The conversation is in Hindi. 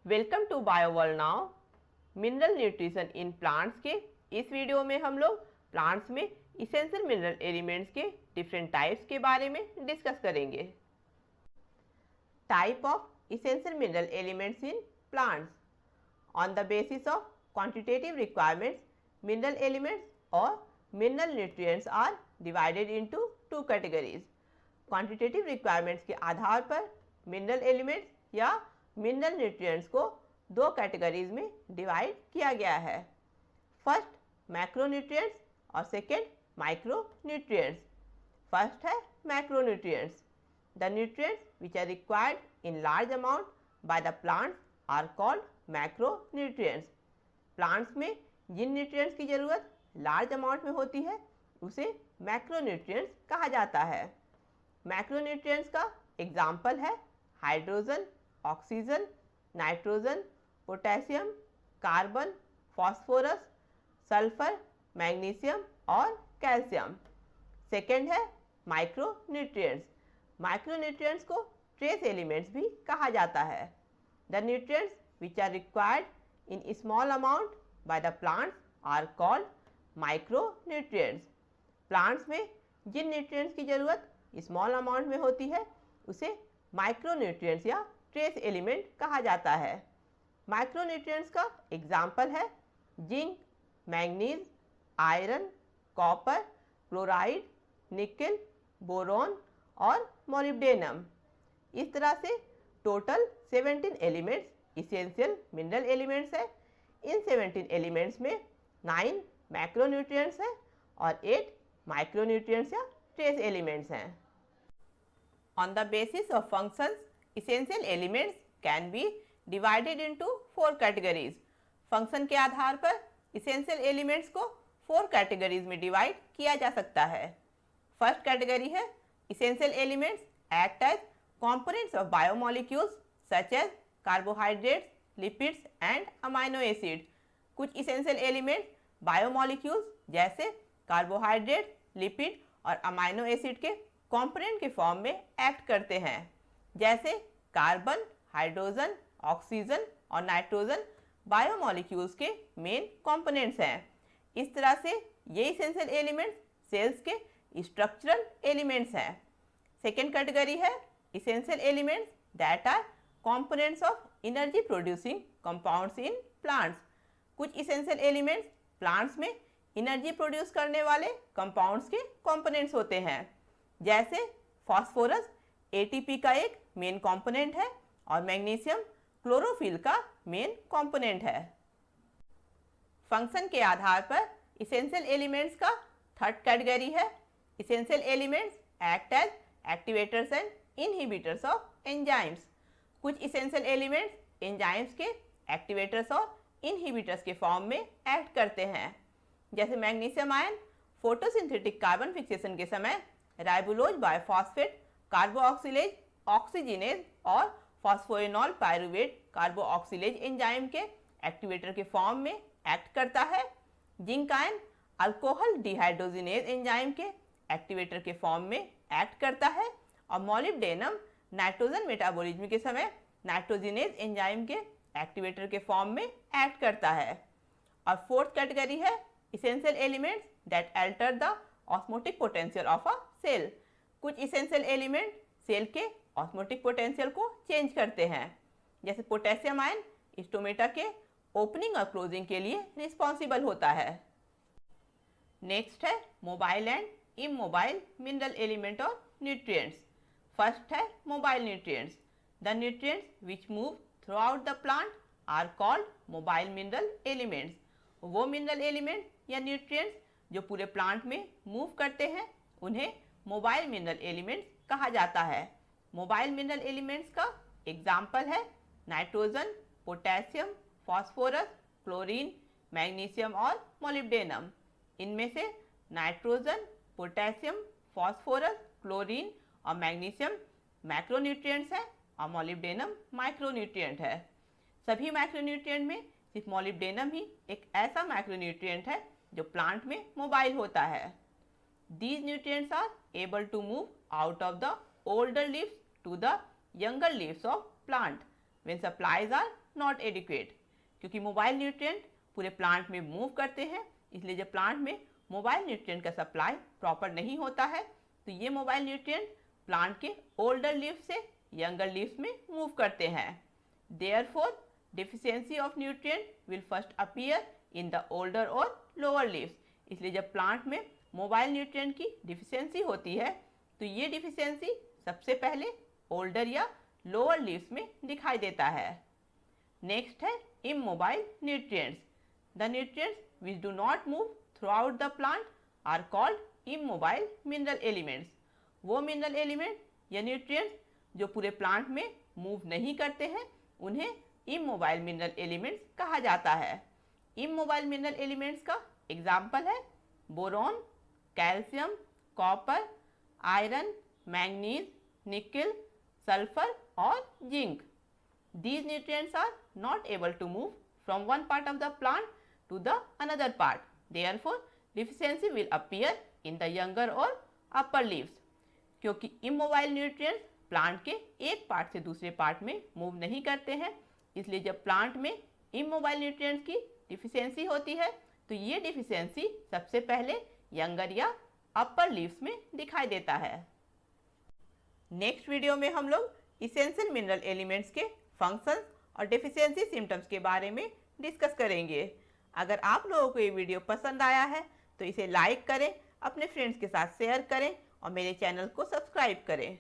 Welcome to Bioworld now. Mineral nutrition in plants के इस वीडियो में हम लोग प्लांट्स में इसेंशियल मिनरल एलिमेंट्स के डिफरेंट टाइप्स के बारे में डिस्कस करेंगे। Type of essential mineral elements in plants. On the basis of quantitative requirements, mineral elements और mineral nutrients are divided into two categories. Quantitative requirements के आधार पर मिनरल एलिमेंट्स या मिनरल न्यूट्रिएंट्स को दो कैटेगरीज में डिवाइड किया गया है। फर्स्ट मैक्रोन्यूट्रिएंट्स और सेकेंड माइक्रोन्यूट्रिएंट्स। फर्स्ट है macronutrients. The nutrients which are required in large amount by the plants are called macronutrients. Plants में जिन न्यूट्रिएंट्स की ज़रूरत लार्ज अमाउंट में होती है उसे मैक्रोन्यूट्रिएंट्स कहा जाता है। मैक्रोन्यूट्रिएंट्स का एग्जाम्पल है hydrogen, oxygen, nitrogen, potassium, carbon, phosphorus, sulphur, magnesium और कैल्शियम। सेकेंड है माइक्रोन्यूट्रिएंट्स। माइक्रोन्यूट्रिएंट्स को ट्रेस एलिमेंट्स भी कहा जाता है। The nutrients which are required in small amount by the plants are called micronutrients. Plants में जिन न्यूट्रिएंट्स की ज़रूरत स्मॉल अमाउंट में होती है उसे माइक्रोन्यूट्रिएंट्स या ट्रेस एलिमेंट कहा जाता है। माइक्रोन्यूट्रिएंट्स का एग्जाम्पल है zinc, manganese, iron, copper, chloride, nickel, boron और मोलिब्डेनम। इस तरह से total 17 elements essential mineral elements है। इन 17 एलिमेंट्स में 9 मैक्रोन्यूट्रिएंट्स हैं और 8 माइक्रोन्यूट्रिएंट्स या ट्रेस एलिमेंट्स हैं। On the basis of functions, essential elements can be divided into 4 categories. Function के आधार पर essential elements को 4 कैटेगरीज में डिवाइड किया जा सकता है। फर्स्ट कैटेगरी है essential elements act as components of biomolecules such as carbohydrates, lipids and amino acid. कुछ essential elements बायोमोलिक्यूल्स जैसे कार्बोहाइड्रेट, लिपिड और अमाइनो एसिड के कंपोनेंट के फॉर्म में एक्ट करते हैं, जैसे कार्बन, हाइड्रोजन, ऑक्सीजन और नाइट्रोजन बायोमोलिक्यूल्स के मेन कंपोनेंट्स हैं। इस तरह से ये इसेंशियल एलिमेंट्स सेल्स के स्ट्रक्चरल एलिमेंट्स हैं। सेकेंड कैटेगरी है essential elements that are components of energy producing compounds in plants. कुछ इसेंशियल एलिमेंट्स प्लांट्स में एनर्जी प्रोड्यूस करने वाले कंपाउंड्स के कंपोनेंट्स होते हैं, जैसे फास्फोरस एटीपी का एक मेन कंपोनेंट है और मैग्नीशियम क्लोरोफिल का मेन कंपोनेंट है। फंक्शन के आधार पर इसेंशियल एलिमेंट्स का थर्ड कैटेगरी है essential elements act as activators and inhibitors of enzymes. कुछ इसेंशियल एलिमेंट्स एंजाइम्स के एक्टिवेटर्स और इनहिबिटर्स के फॉर्म में एक्ट करते हैं, जैसे magnesium ion photosynthetic carbon fixation के समय राइबोलोज बायफॉस्फेट कार्बोऑक्सिलेज ऑक्सीजिनेज और फॉस्फोएनॉल पायरुवेट कार्बोऑक्सिलेज एंजाइम के एक्टिवेटर के फॉर्म में एक्ट करता है। Zinc ion alcohol dehydrogenase enzyme के एक्टिवेटर के फॉर्म में एक्ट करता है और मोलिब्डेनम नाइट्रोजन मेटाबॉलिज्म के समय नाइट्रोजिनेज एंजाइम के एक्टिवेटर के फॉर्म में एक्ट करता है। और फोर्थ कैटेगरी है essential elements that alter the osmotic potential of a cell. कुछ इसेंशियल एलिमेंट सेल के ऑस्मोटिक पोटेंशियल को चेंज करते हैं, जैसे पोटेशियम आयन स्टोमेटा के ओपनिंग और क्लोजिंग के लिए रिस्पॉन्सिबल होता है। नेक्स्ट है mobile and immobile mineral element और न्यूट्रिएंट्स। फर्स्ट है mobile nutrients. The nutrients which move throughout the plant are called mobile mineral elements. वो मिनरल एलिमेंट या न्यूट्रिएंट्स जो पूरे प्लांट में मूव करते हैं उन्हें मोबाइल मिनरल एलिमेंट्स कहा जाता है। मोबाइल मिनरल एलिमेंट्स का एग्जाम्पल है nitrogen, potassium, phosphorus, chlorine, magnesium और मोलिब्डेनम। इनमें से नाइट्रोजन, पोटेशियम, फास्फोरस, क्लोरीन और मैग्नीशियम मैक्रोन्यूट्रिएंट्स हैं और मोलिब्डेनम माइक्रोन्यूट्रिएंट है। सभी माइक्रोन्यूट्रिएंट में सिर्फ मोलिब्डेनम ही एक ऐसा माइक्रोन्यूट्रिएंट है जो प्लांट में मोबाइल होता है। These nutrients are able to move out of the older leaves to the younger leaves of plant when supplies are not adequate, क्योंकि मोबाइल न्यूट्रिएंट पूरे प्लांट में मूव करते हैं, इसलिए जब प्लांट में मोबाइल न्यूट्रिएंट का सप्लाई प्रॉपर नहीं होता है तो ये मोबाइल न्यूट्रिएंट प्लांट के ओल्डर लीव्स से यंगर लीव्स में मूव करते हैं। Therefore deficiency of nutrient will first appear in the older और लोअर लीव्स, इसलिए जब प्लांट में मोबाइल न्यूट्रिएंट की डिफिशियंसी होती है तो ये डिफिशियंसी सबसे पहले ओल्डर या लोअर लीव्स में दिखाई देता है। नेक्स्ट है immobile nutrients. The nutrients which do not move throughout the plant are called immobile mineral elements. वो मिनरल एलिमेंट या न्यूट्रिएंट्स जो पूरे प्लांट में मूव नहीं करते हैं उन्हें इमोबाइल मिनरल एलिमेंट्स कहा जाता है। इमोबाइल मिनरल एलिमेंट्स का एग्जाम्पल है boron, calcium, copper, iron, manganese, निकल, सल्फर और zinc. These nutrients are not able to move from one part of the plant to the another part. Therefore, deficiency will appear in the younger or upper leaves. क्योंकि इमोबाइल न्यूट्रिएंट्स प्लांट के एक पार्ट से दूसरे पार्ट में मूव नहीं करते हैं, इसलिए जब प्लांट में इमोबाइल न्यूट्रिएंट्स की डिफिशियंसी होती है तो ये डिफिशियंसी सबसे पहले यंगर या अपर लीव्स में दिखाई देता है। नेक्स्ट वीडियो में हम लोग इसेंशियल मिनरल एलिमेंट्स के फंक्शंस और डेफिशिएंसी सिम्टम्स के बारे में डिस्कस करेंगे। अगर आप लोगों को ये वीडियो पसंद आया है तो इसे लाइक करें, अपने फ्रेंड्स के साथ शेयर करें और मेरे चैनल को सब्सक्राइब करें।